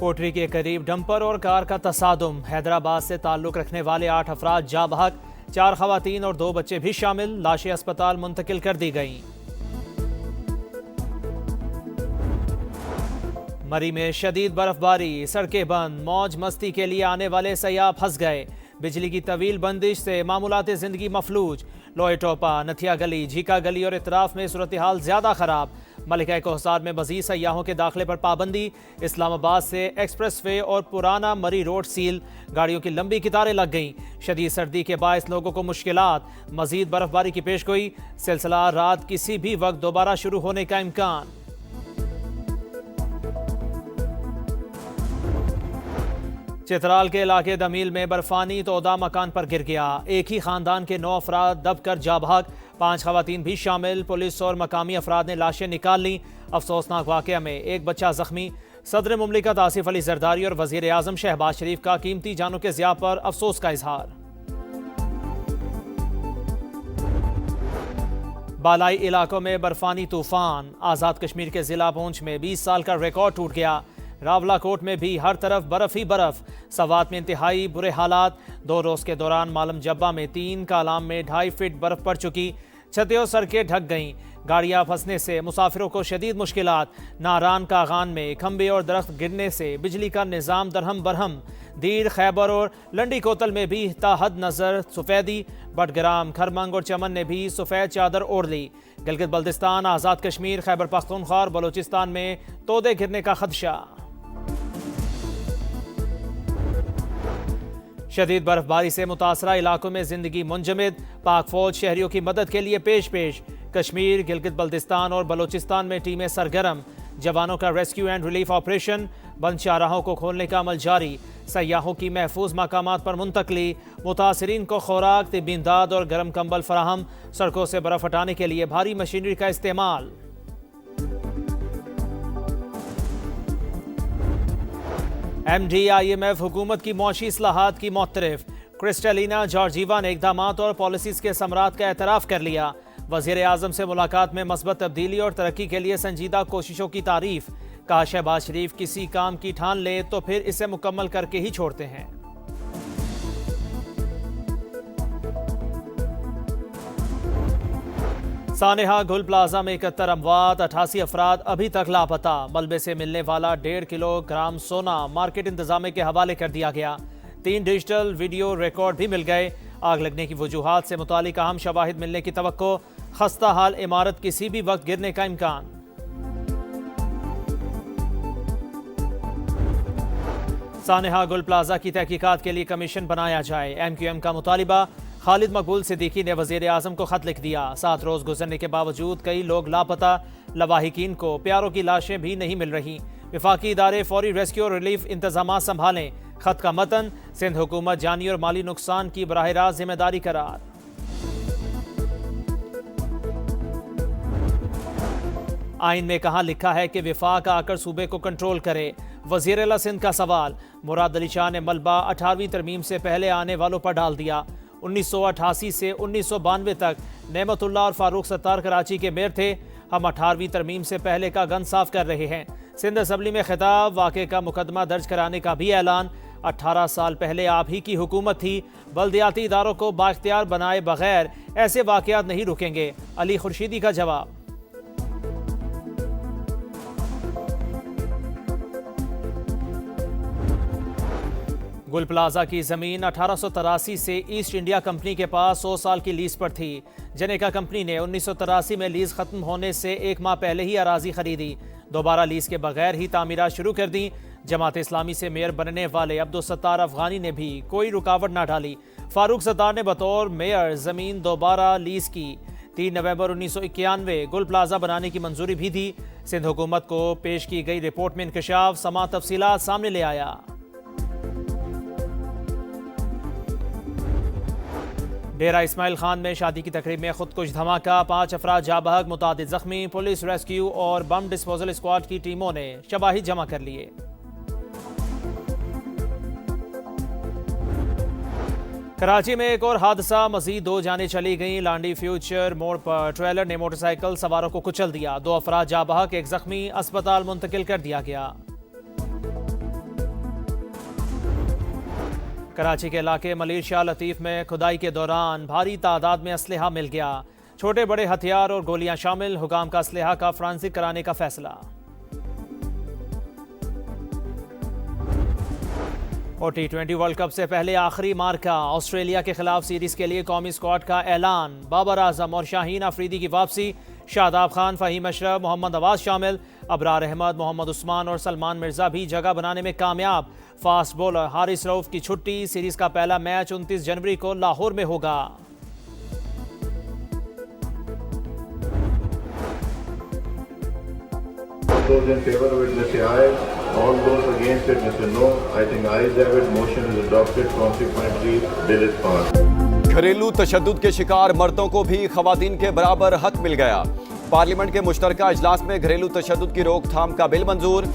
कोटरी के करीब डंपर और कार का तसादुम। हैदराबाद से ताल्लुक रखने वाले 8 अफराद जाँ बहक, 4 खवातीन और 2 बच्चे भी शामिल। लाशें अस्पताल मुंतकिल कर दी गईं। मरी में शदीद बर्फबारी, सड़कें बंद, मौज मस्ती के लिए आने वाले सयाह फंस गए। बिजली की तवील बंदिश से मामूलात जिंदगी मफलूज। लोहे टोपा, नथिया गली, झीका गली और इतराफ में सूरत हाल ज्यादा खराब। मलिका कोहसार में मजीद सयाहों के दाखिले पर पाबंदी। इस्लामाबाद से एक्सप्रेस वे और पुराना मरी रोड सील। गाड़ियों की लंबी कतारें लग गईं। शदीद सर्दी के बायस लोगों को मुश्किलात। मजीद बर्फबारी की पेशगोई। सिलसिला रात किसी भी वक्त दोबारा शुरू होने का इम्कान। चित्राल के इलाके दमील में बर्फानी तोदा मकान पर गिर गया। एक ही खानदान के 9 अफराद दबकर जाँ बहक, 5 खवातीन भी शामिल। पुलिस और मकामी अफराद ने लाशें निकाल लीं। अफसोसनाक वाक़या में एक बच्चा जख्मी। सदर मुमलिकत आसिफ अली जरदारी और वज़ीर आज़म शहबाज शरीफ का कीमती जानों के ज़िया पर अफसोस का इजहार। बालाई इलाकों में बर्फानी तूफान। आज़ाद कश्मीर के ज़िला पुंछ में 20 साल का रिकॉर्ड टूट गया। रावलाकोट में भी हर तरफ बर्फ ही बर्फ। सवात में इंतहाई बुरे हालात। 2 रोज़ के दौरान मालम जब्बा में 3, कालाम में 2.5 फीट बर्फ पड़ चुकी। छतें और सड़कें ढक गईं। गाड़ियां फंसने से मुसाफिरों को शदीद मुश्किलात। नारान कागान में खंबे और दरख्त गिरने से बिजली का निज़ाम दरहम बरहम। दीर, खैबर और लंडी कोतल में भी ताहद नजर सफ़ेदी। बटग्राम, खरमंग और चमन ने भी सफ़ेद चादर ओढ़ ली। गिलगित बल्तिस्तान, आज़ाद कश्मीर, खैबर पख्तूनख्वा और बलोचिस्तान में तोदे गिरने का खदशा। शदीद बर्फबारी से मुतासरा इलाकों में जिंदगी मुंजमद। पाक फौज शहरियों की मदद के लिए पेश कश्मीर, गिलगित बल्तिस्तान और बलोचिस्तान में टीमें सरगर्म। जवानों का रेस्क्यू एंड रिलीफ ऑपरेशन। बंद शाहराहों को खोलने का अमल जारी। सयाहों की महफूज मकामात पर मुंतकली। मुतासरीन को खुराक, तिब्बी इमदाद और गर्म कंबल फराहम। सड़कों से बर्फ हटाने के लिए भारी मशीनरी का इस्तेमाल। MD-IMF हुकूमत की मौशी इस्लाहात की मोतरफ। क्रिस्टलिना जॉर्जीवा ने इक़दामात और पॉलिसीज़ के समरात का एतराफ़ कर लिया। वज़ीर आज़म से मुलाकात में मस्बत तब्दीली और तरक्की के लिए संजीदा कोशिशों की तारीफ। कहा, शहबाज शरीफ किसी काम की ठान ले तो फिर इसे मुकम्मल करके ही छोड़ते हैं। सानेहा गुल प्लाजा में 71 अमवात, 88 अफराद अभी तक लापता। मलबे से मिलने वाला 1.5 किलोग्राम सोना मार्केट इंतजामिया के हवाले कर दिया गया। 3 डिजिटल वीडियो रिकॉर्ड भी मिल गए। आग लगने की वजूहात से मुतालिक अहम शवाहिद मिलने की तवक्को। खस्ता हाल इमारत किसी भी वक्त गिरने का इम्कान। सानेहा गुल प्लाजा की तहकीकात के लिए कमीशन बनाया जाए। MQM का मुतालिबा। खालिद मकबूल सिद्दीकी ने वज़ीर आज़म को खत लिख दिया। 7 रोज़ गुजरने के बावजूद कई लोग लापता। लवाहिकीन को प्यारों की लाशें भी नहीं मिल रही। विफाकी इदारे फौरी रेस्क्यू और रिलीफ इंतजाम संभालें। खत का मतन, सिंध हुकूमत जानी और माली नुकसान की बराह रास्त जिम्मेदारी करार। आइन में कहाँ लिखा है कि विफाक आकर सूबे को कंट्रोल करे। वज़ीर आला सिंध का सवाल। मुराद अली शाह ने मलबा 18वीं तरमीम से पहले आने वालों पर डाल दिया। 1988 से 1992 तक नेमतुल्लाह और फारूक सत्तार कराची के मेयर थे। हम 18वीं तरमीम से पहले का गन साफ कर रहे हैं। सिंध असम्बली में खिताब। वाक़े का मुकदमा दर्ज कराने का भी ऐलान। 18 साल पहले आप ही की हुकूमत थी। बल्दियाती इदारों को बाख्तियार बनाए बगैर ऐसे वाक़यात नहीं रुकेंगे। अली खुर्शीदी का जवाब। गुल प्लाजा की ज़मीन 1883 से ईस्ट इंडिया कंपनी के पास 100 साल की लीज पर थी। जनेका कंपनी ने 1983 में लीज खत्म होने से 1 माह पहले ही अराजी खरीदी। दोबारा लीज के बगैर ही तामीरात शुरू कर दी। जमात इस्लामी से मेयर बनने वाले अब्दुल सत्तार अफगानी ने भी कोई रुकावट ना डाली। फारूक सत्तार ने बतौर मेयर ज़मीन दोबारा लीज की। 3 नवंबर 1991 गुल प्लाजा बनाने की मंजूरी भी दी। सिंध हुकूमत को पेश की गई रिपोर्ट में इंकशाफ समा तफसीलात सामने ले आया। डेरा इस्माइल खान में शादी की तकरीब में खुदकुश धमाका। 5 अफराद जाँ बहक, मुतादिद जख्मी। पुलिस, रेस्क्यू और बम डिस्पोजल स्क्वाड की टीमों ने शवाहिद जमा कर लिए। कराची में एक और हादसा। मजीद 2 जानें चली गईं। लांडी फ्यूचर मोड़ पर ट्रेलर ने मोटरसाइकिल सवारों को कुचल दिया। 2 अफराद जाँ बहक, 1 जख्मी। अस्पताल मुंतकिल कर दिया गया। कराची के इलाके मलिर शाह लतीफ़ में खुदाई के दौरान भारी तादाद में असलहा मिल गया। छोटे बड़े हथियार और गोलियां शामिल। हुकाम का असलहा का फ्रांसिक कराने का फैसला। और T20 वर्ल्ड कप से पहले आखिरी मार्का। ऑस्ट्रेलिया के खिलाफ सीरीज के लिए कौमी स्क्वाड का ऐलान। बाबर आजम और शाहीन अफरीदी की वापसी। शादाब खान, फहीम अशरफ, मोहम्मद नवाज शामिल। अबरार अहमद, मोहम्मद उस्मान और सलमान मिर्जा भी जगह बनाने में कामयाब। फास्ट बॉलर हारिस रऊफ की छुट्टी। सीरीज का पहला मैच 29 जनवरी को लाहौर में होगा। Those in favor of it, let's say aye. All those against it, let's say no. I think ayes have it. Motion is adopted. Consequently, bill is passed. घरेलू तशद्दुद के शिकार मर्दों को भी खवातीन के बराबर हक मिल गया। पार्लियामेंट के मुश्तरका इजलास में घरेलू तशद्दुद की रोकथाम का बिल मंजूर।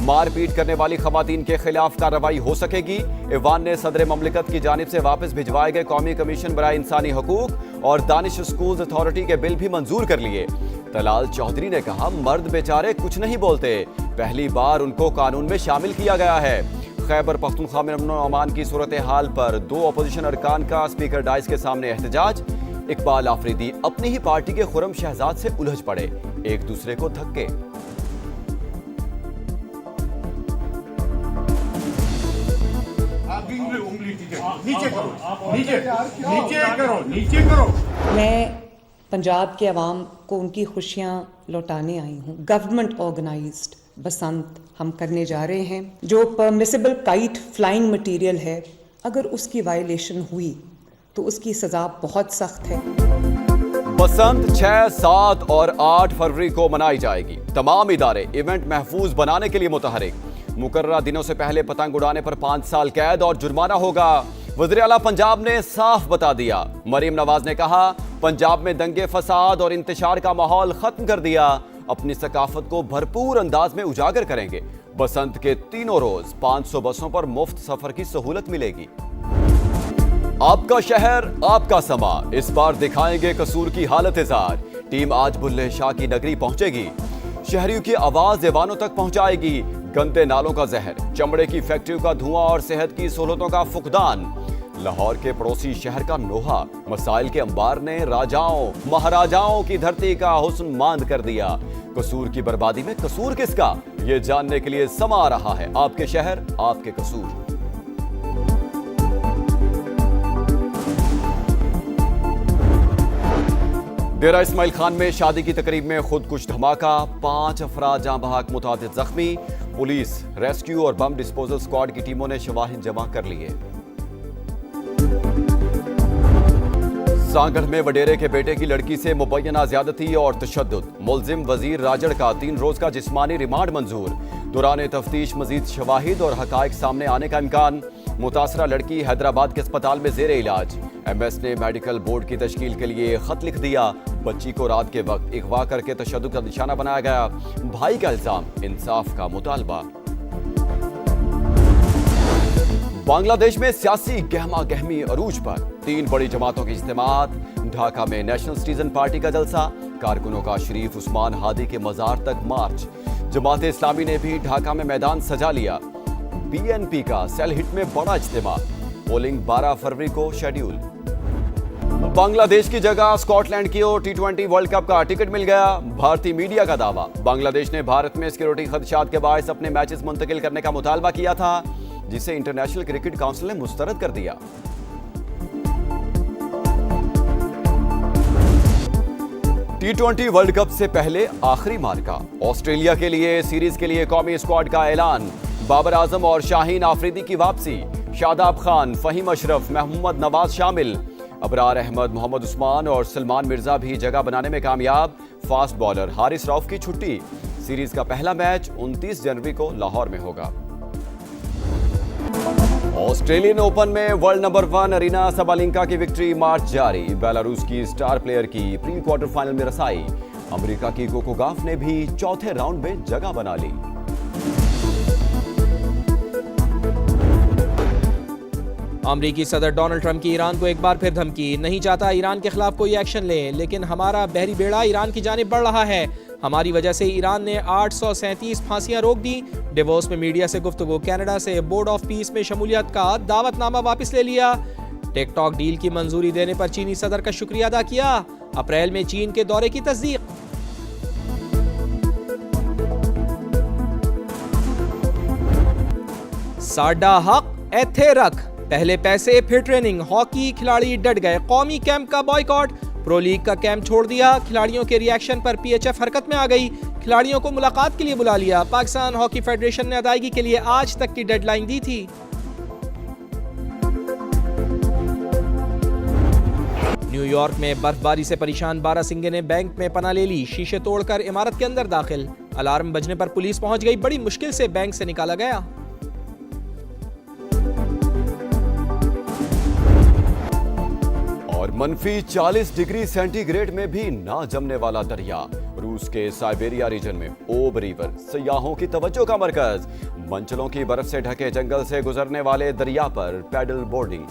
मारपीट करने वाली खवातीन के खिलाफ कार्रवाई हो सकेगी। ईवान ने सदर ममलिकत की जानिब से वापस भिजवाए गए कौमी कमीशन बराए इंसानी हकूक और दानिश स्कूल्स अथॉरिटी के बिल भी मंजूर कर लिए। तलाल चौधरी ने कहा, मर्द बेचारे कुछ नहीं बोलते, पहली बार उनको कानून में शामिल किया गया है। खैबर पख्तूनख्वा में अमन और अमान की सूरत हाल पर 2 अपोजिशन अरकान का स्पीकर डाइस के सामने एहतजाज। इकबाल आफरीदी अपनी ही पार्टी के खुरम शहजाद से उलझ पड़े, एक दूसरे को धक्के। नीचे करो। मैं पंजाब के अवाम को उनकी खुशियाँ लौटाने आई हूँ। गवर्नमेंट ऑर्गेनाइज्ड बसंत हम करने जा रहे हैं। जो परमिसिबल काइट फ्लाइंग मटेरियल है, अगर उसकी वायलेशन हुई तो उसकी सज़ा बहुत सख्त है। बसंत 6, 7 और 8 फरवरी को मनाई जाएगी। तमाम इदारे इवेंट महफूज बनाने के लिए मुतहरिक। मुकर्ररा दिनों से पहले पतंग उड़ाने पर 5 साल कैद और जुर्माना होगा। वज़ीर आला पंजाब ने साफ बता दिया। मरीम नवाज ने कहा, पंजाब में दंगे फसाद और इंतशार का माहौल खत्म कर दिया। अपनी सकाफत को भरपूर अंदाज में उजागर करेंगे। बसंत के तीनों रोज 500 बसों पर मुफ्त सफर की सहूलत मिलेगी। आपका शहर, आपका समा, इस बार दिखाएंगे कसूर की हालत इज़ार। टीम आज बुल्ले शाह की नगरी पहुंचेगी। शहरियों की आवाज दीवानों तक पहुंचाएगी। गंदे नालों का जहर, चमड़े की फैक्ट्रियों का धुआं और सेहत की सहूलतों का फुकदान। लाहौर के पड़ोसी शहर का नोहा मसाइल के अंबार ने राजाओं महाराजाओं की धरती का हुस्न मांद कर दिया। कसूर की बर्बादी में कसूर किसका, ये जानने के लिए समा आ रहा है आपके शहर, आपके कसूर। डेरा इस्माइल खान में शादी की तकरीब में खुदकुश धमाका। 5 अफराद जाँ बहक, मुतादिद जख्मी। पुलिस, रेस्क्यू और बम डिस्पोजल स्क्वाड की टीमों ने शवाहिद जमा कर लिए। सांगढ़ में वडेरे के बेटे की लड़की से मुबैना ज्यादती और तशद्दुद। मुलजिम वजीर राजड़ का 3 रोज का जिस्मानी रिमांड मंजूर। दौरान तफ्तीश मजीद शवाहिद और हकायक सामने आने का इम्कान। मुतासरा लड़की हैदराबाद के अस्पताल में जेर इलाज। MS ने मेडिकल बोर्ड की तश्कील के लिए खत लिख दिया। बच्ची को रात के वक्त अगवा करके तशद्दुद का निशाना बनाया गया। भाई का इल्जाम, इंसाफ का मुतालबा। बांग्लादेश में सियासी गहमा गहमी अरूज पर। 3 बड़ी जमातों की इज्तिमात। ढाका में नेशनल सिटीजन पार्टी का जलसा। कारकुनों का शरीफ उस्मान हादी के मजार तक मार्च। जमात इस्लामी ने भी ढाका में मैदान सजा लिया। BNP का सेल हिट में बड़ा इज्तिमा। पोलिंग 12 फरवरी को शेड्यूल। बांग्लादेश की जगह स्कॉटलैंड की ओर T20 वर्ल्ड कप का टिकट मिल गया। भारतीय मीडिया का दावा, बांग्लादेश ने भारत में सिक्योरिटी खदशात के बायस अपने मैचेस मुंतकिल करने का मुतालबा किया था, जिसे इंटरनेशनल क्रिकेट काउंसिल ने मुस्तरद कर दिया। T20 वर्ल्ड कप से पहले आखिरी मार्का। ऑस्ट्रेलिया के लिए सीरीज के लिए कौमी स्क्वाड का ऐलान। बाबर आजम और शाहीन आफरीदी की वापसी। शादाब खान, फहीम अशरफ, मोहम्मद नवाज शामिल। अबरार अहमद, मोहम्मद उस्मान और सलमान मिर्जा भी जगह बनाने में कामयाब। फास्ट बॉलर हारिस रऊफ की छुट्टी। सीरीज का पहला मैच 29 जनवरी को लाहौर में होगा। ऑस्ट्रेलियन ओपन में वर्ल्ड नंबर 1 अरीना सबालेंका की विक्ट्री मार्च जारी। बेलारूस की स्टार प्लेयर की प्री क्वार्टर फाइनल में रसाई। अमेरिका की कोको गॉफ ने भी चौथे राउंड में जगह बना ली। अमरीकी सदर डोनाल्ड ट्रंप की ईरान को एक बार फिर धमकी। नहीं चाहता ईरान के खिलाफ कोई एक्शन ले, लेकिन हमारा बहरी बेड़ा ईरान की जानिब बढ़ रहा है। हमारी वजह से ईरान ने 837 फांसियां रोक दी। डिवोर्स में मीडिया से गुफ्तगू। कनाडा से बोर्ड ऑफ पीस में शमूलियत का दावतनामा वापस ले लिया। टिकटॉक डील की मंजूरी देने पर चीनी सदर का शुक्रिया अदा किया। अप्रैल में चीन के दौरे की तस्दीक। साडा हक एथे रख, पहले पैसे फिर ट्रेनिंग। हॉकी खिलाड़ी डट गए, कौमी कैंप का बॉयकॉट। प्रो लीग का कैंप छोड़ दिया। खिलाड़ियों के रिएक्शन पर पीएचएफ हरकत में आ गई। खिलाड़ियों को मुलाकात के लिए बुला लिया। पाकिस्तान हॉकी फेडरेशन ने अदायगी के लिए आज तक की डेडलाइन दी थी। न्यूयॉर्क में बर्फबारी से परेशान बारासिंगे ने बैंक में पनाह ले ली। शीशे तोड़कर इमारत के अंदर दाखिल। अलार्म बजने पर पुलिस पहुंच गई। बड़ी मुश्किल से बैंक से निकाला गया। और मनफी 40 डिग्री सेंटीग्रेड में भी ना जमने वाला दरिया। रूस के साइबेरिया रीजन में ओब रिवर सयाहों की तवज्जो का मरकज। मंचलों की बर्फ से ढके जंगल से गुजरने वाले दरिया पर पैडल बोर्डिंग।